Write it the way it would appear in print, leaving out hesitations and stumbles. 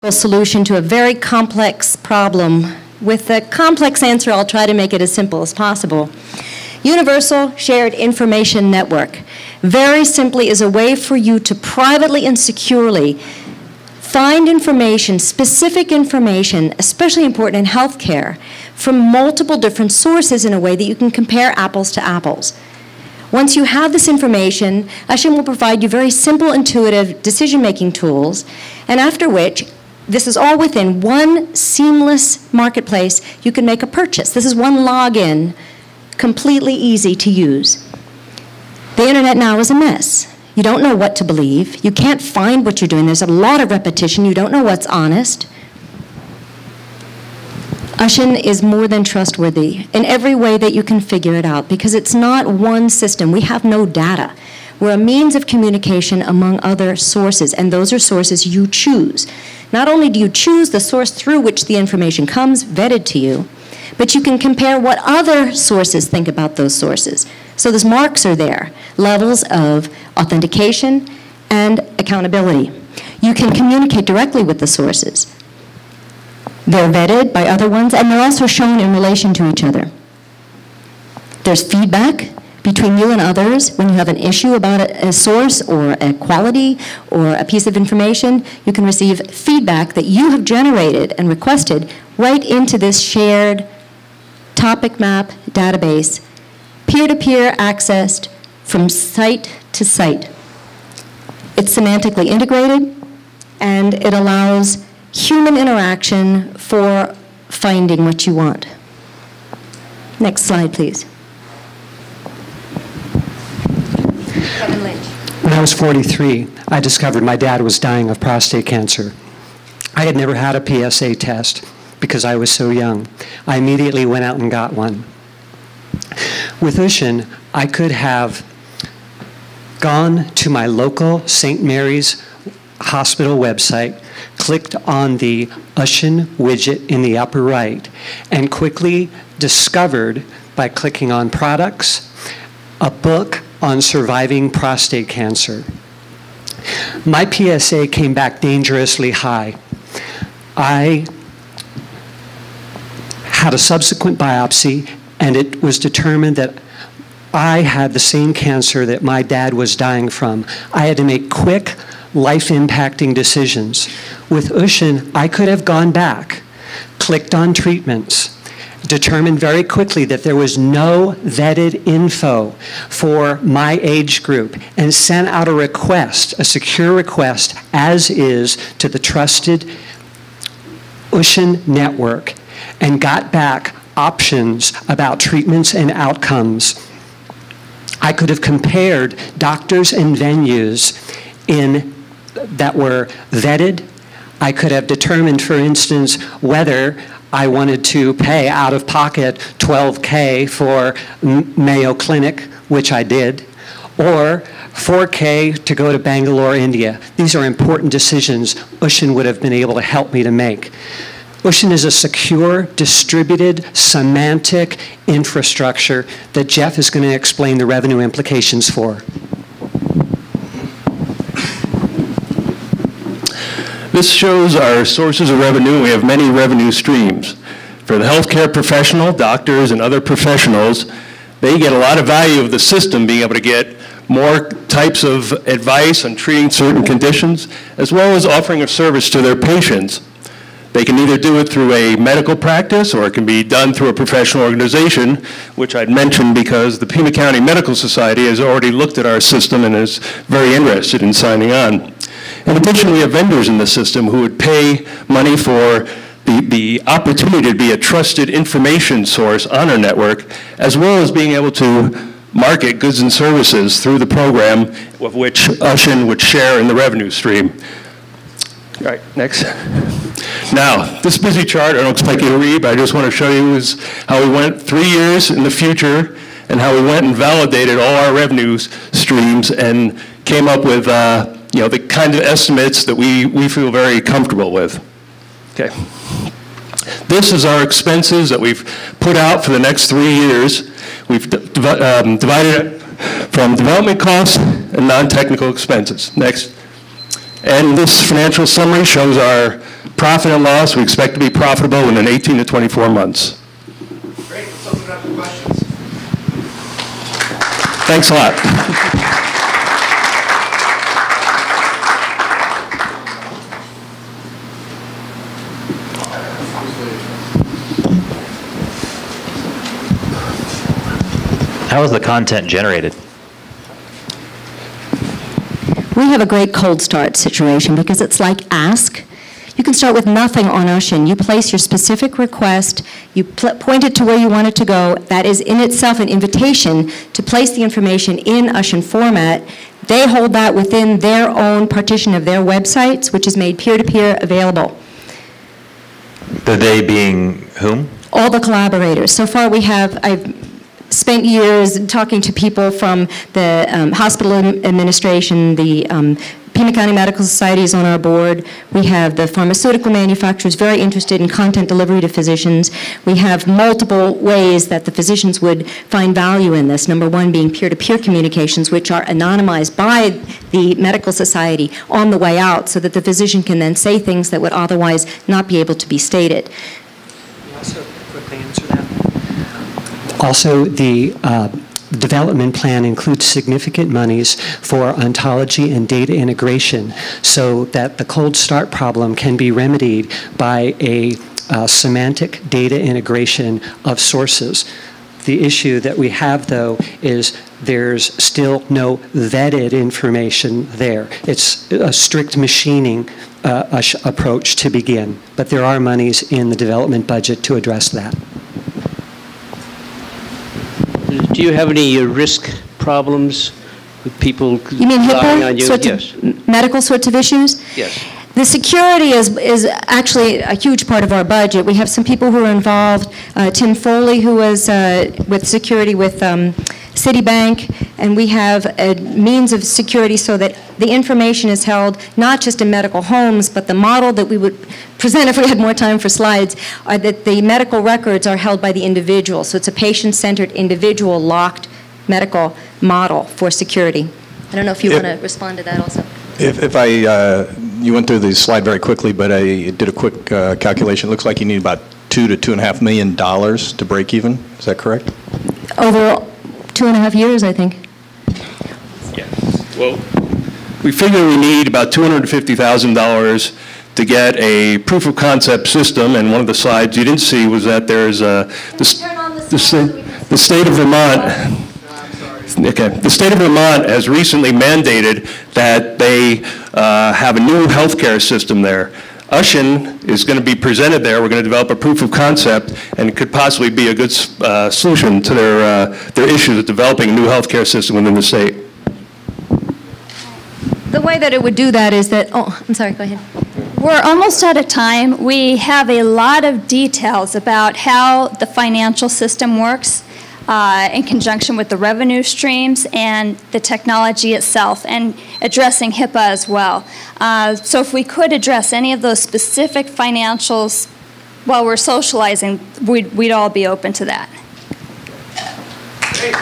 Solution to a very complex problem. With a complex answer, I'll try to make it as simple as possible. Universal Shared Information Network, very simply, is a way for you to privately and securely find information, specific information, especially important in healthcare, from multiple different sources in a way that you can compare apples to apples. Once you have this information, Ushin will provide you very simple, intuitive decision-making tools, and after which, this is all within one seamless marketplace. You can make a purchase. This is one login, completely easy to use. The internet now is a mess. You don't know what to believe. You can't find what you're doing. There's a lot of repetition. You don't know what's honest. Ushin is more than trustworthy in every way that you can figure it out, because it's not one system. We have no data. We're a means of communication among other sources, and those are sources you choose. Not only do you choose the source through which the information comes, vetted to you, but you can compare what other sources think about those sources. So those marks are there, levels of authentication and accountability. You can communicate directly with the sources. They're vetted by other ones, and they're also shown in relation to each other. There's feedback between you and others. When you have an issue about a source or a quality or a piece of information, you can receive feedback that you have generated and requested right into this shared topic map database, peer-to-peer accessed from site to site. It's semantically integrated, and it allows human interaction for finding what you want. Next slide, please. When I was 43, I discovered my dad was dying of prostate cancer. I had never had a PSA test because I was so young. I immediately went out and got one. With Ushin, I could have gone to my local St. Mary's Hospital website, clicked on the Ushin widget in the upper right, and quickly discovered, by clicking on products, a book on surviving prostate cancer. My PSA came back dangerously high. I had a subsequent biopsy, and it was determined that I had the same cancer that my dad was dying from. I had to make quick, life-impacting decisions. With Ushin, I could have gone back, clicked on treatments, determined very quickly that there was no vetted info for my age group, and sent out a request, a secure request, as is, to the trusted Ushin network, and got back options about treatments and outcomes. I could have compared doctors and venues that were vetted. I could have determined, for instance, whether I wanted to pay out of pocket $12K for Mayo Clinic, which I did, or $4K to go to Bangalore, India. These are important decisions Ushin would have been able to help me to make. Ushin is a secure, distributed, semantic infrastructure that Jeff is going to explain the revenue implications for. This shows our sources of revenue. We have many revenue streams. For the healthcare professional, doctors and other professionals, they get a lot of value of the system, being able to get more types of advice on treating certain conditions, as well as offering a service to their patients. They can either do it through a medical practice, or it can be done through a professional organization, which I'd mention because the Pima County Medical Society has already looked at our system and is very interested in signing on. In addition, we have vendors in the system who would pay money for the opportunity to be a trusted information source on our network, as well as being able to market goods and services through the program, of which Ushin would share in the revenue stream. All right, next. Now, this busy chart, I don't expect you to read, but I just want to show you is how we went 3 years in the future and how we went and validated all our revenue streams and came up with the kind of estimates that we feel very comfortable with. Okay. This is our expenses that we've put out for the next 3 years. We've divided it from development costs and non-technical expenses. Next. And this financial summary shows our Profit and loss, we expect to be profitable within 18 to 24 months. Great. Let's open it up to questions. Thanks a lot. How is the content generated? We have a great cold start situation because it's like ask. You can start with nothing on Ushin. You place your specific request, you point it to where you want it to go. That is in itself an invitation to place the information in Ushin format. They hold that within their own partition of their websites, which is made peer-to-peer available. The they being whom? All the collaborators. So far I've spent years talking to people from the hospital administration, the Pima County Medical Society is on our board. We have the pharmaceutical manufacturers very interested in content delivery to physicians. We have multiple ways that the physicians would find value in this. Number one being peer-to-peer communications, which are anonymized by the medical society on the way out so that the physician can then say things that would otherwise not be able to be stated. Can you also quickly answer that? Also, the development plan includes significant monies for ontology and data integration so that the cold start problem can be remedied by a semantic data integration of sources. The issue that we have, though, is there's still no vetted information there. It's a strict machining approach to begin, but there are monies in the development budget to address that. Do you have any risk problems with people You mean relying on HIPAA you? sorts Yes. of medical sorts of issues? Yes. The security is actually a huge part of our budget. We have some people who are involved. Tim Foley, who was with security with Citibank, and we have a means of security so that the information is held not just in medical homes, but the model that we would present if we had more time for slides, are that the medical records are held by the individual. So it's a patient-centered, individual, locked medical model for security. I don't know if you want to respond to that also. You went through the slide very quickly, but I did a quick calculation. It looks like you need about $2 to $2.5 million to break even. Is that correct? Over 2.5 years, I think. Yeah. Well, we figure we need about $250,000 to get a proof of concept system, and one of the slides you didn't see was that there's the state of Vermont. Okay. The state of Vermont has recently mandated that they have a new healthcare system there. Ushin is going to be presented there. We're going to develop a proof of concept, and it could possibly be a good solution to their issues of developing a new healthcare system within the state. The way that it would do that is that, oh, I'm sorry, go ahead. We're almost out of time. We have a lot of details about how the financial system works in conjunction with the revenue streams and the technology itself, and addressing HIPAA as well. So if we could address any of those specific financials while we're socializing, we'd all be open to that. Great.